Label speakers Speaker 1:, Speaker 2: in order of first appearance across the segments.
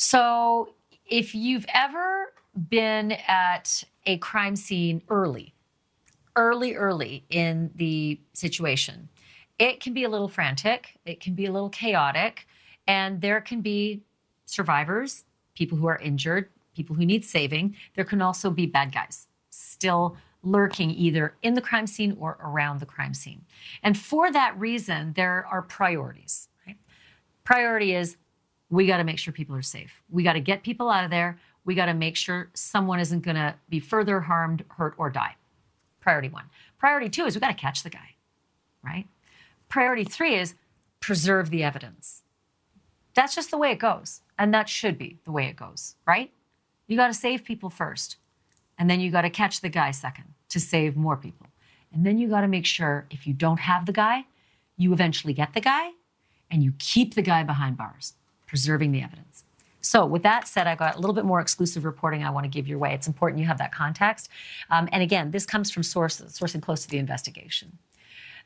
Speaker 1: So if you've ever been at a crime scene early in the situation, it can be a little frantic, it can be a little chaotic, and there can be survivors, people who are injured, people who need saving. There can also be bad guys still lurking either in the crime scene or around the crime scene. And for that reason, there are priorities. Right? Priority is we got to make sure people are safe. We got to get people out of there. We got to make sure someone isn't going to be further harmed, hurt, or die. Priority one. Priority two is we got to catch the guy, right? Priority three is preserve the evidence. That's just the way it goes. And that should be the way it goes, right? You got to save people first. And then you got to catch the guy second to save more people. And then you got to make sure if you don't have the guy, you eventually get the guy and you keep the guy behind bars, preserving the evidence. So with that said, I got a little bit more exclusive reporting I want to give your way. It's important you have that context. And again, this comes from sourcing close to the investigation,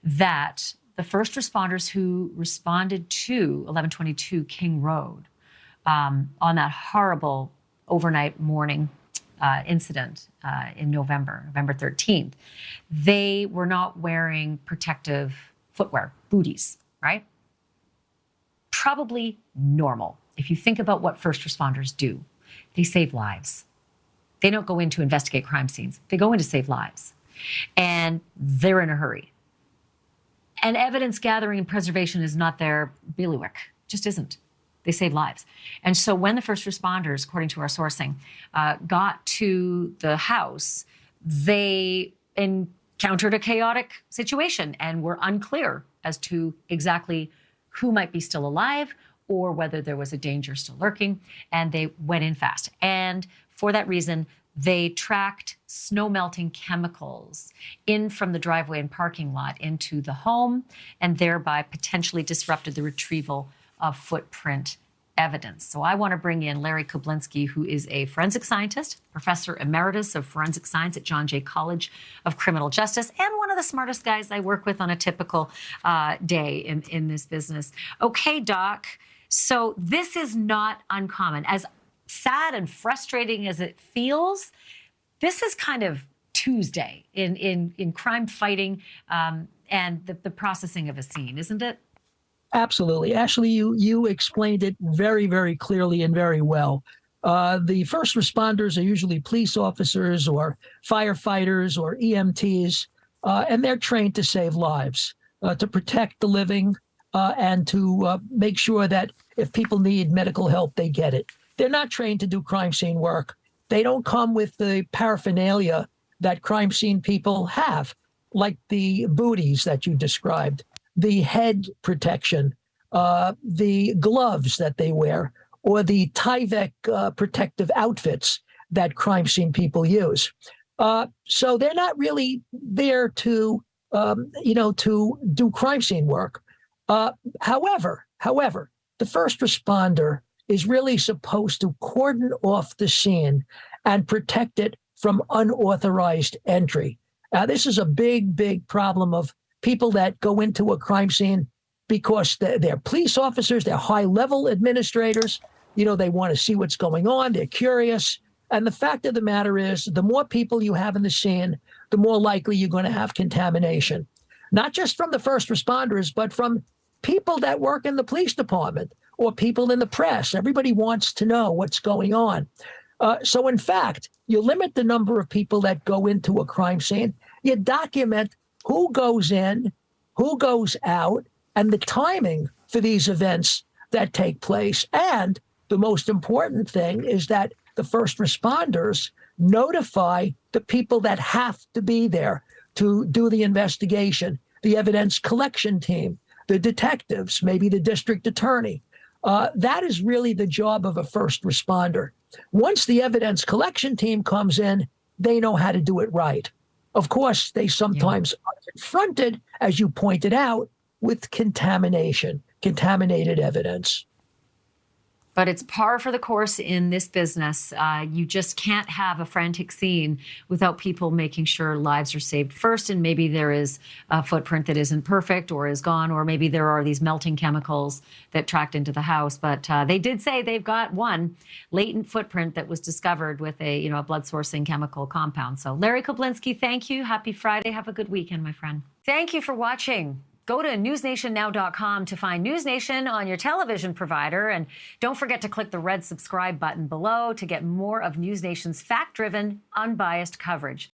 Speaker 1: that the first responders who responded to 1122 King Road on that horrible overnight morning incident in November 13th, they were not wearing protective footwear, booties, right? Probably normal. If you think about what first responders do, they save lives. They don't go in to investigate crime scenes. They go in to save lives. And they're in a hurry. And evidence gathering and preservation is not their bailiwick. Just isn't. They save lives. And so when the first responders, according to our sourcing, got to the house, they encountered a chaotic situation and were unclear as to exactly who might be still alive or whether there was a danger still lurking, and they went in fast. And for that reason, they tracked snow melting chemicals in from the driveway and parking lot into the home, and thereby potentially disrupted the retrieval of footprint evidence. So I want to bring in Larry Kobilinsky, who is a forensic scientist, professor emeritus of forensic science at John Jay College of Criminal Justice, and one of the smartest guys I work with on a typical day in this business. Okay, Doc. So this is not uncommon. As sad and frustrating as it feels, this is kind of Tuesday in crime fighting and the processing of a scene, isn't it?
Speaker 2: Absolutely. Ashleigh, you explained it very, very clearly and very well. The first responders are usually police officers or firefighters or EMTs, and they're trained to save lives, to protect the living, and to make sure that if people need medical help, they get it. They're not trained to do crime scene work. They don't come with the paraphernalia that crime scene people have, like the booties that you described, the head protection, the gloves that they wear, or the Tyvek protective outfits that crime scene people use. So they're not really there to, to do crime scene work. However, the first responder is really supposed to cordon off the scene and protect it from unauthorized entry. This is a big, big problem of people that go into a crime scene because they're police officers, they're high-level administrators. They want to see what's going on. They're curious. And the fact of the matter is, the more people you have in the scene, the more likely you're going to have contamination. Not just from the first responders, but from people that work in the police department or people in the press. Everybody wants to know what's going on. So in fact, you limit the number of people that go into a crime scene. You document who goes in, who goes out, and the timing for these events that take place. And the most important thing is that the first responders notify the people that have to be there to do the investigation, the evidence collection team, the detectives, maybe the district attorney. That is really the job of a first responder. Once the evidence collection team comes in, they know how to do it right. Of course, they sometimes are confronted, as you pointed out, with contaminated evidence.
Speaker 1: But it's par for the course in this business. You just can't have a frantic scene without people making sure lives are saved first. And maybe there is a footprint that isn't perfect or is gone, or maybe there are these melting chemicals that tracked into the house. But they did say they've got one latent footprint that was discovered with a blood sourcing chemical compound. So Larry Kobilinsky, thank you. Happy Friday. Have a good weekend, my friend. Thank you for watching. Go to newsnationnow.com to find NewsNation on your television provider. And don't forget to click the red subscribe button below to get more of NewsNation's fact-driven, unbiased coverage.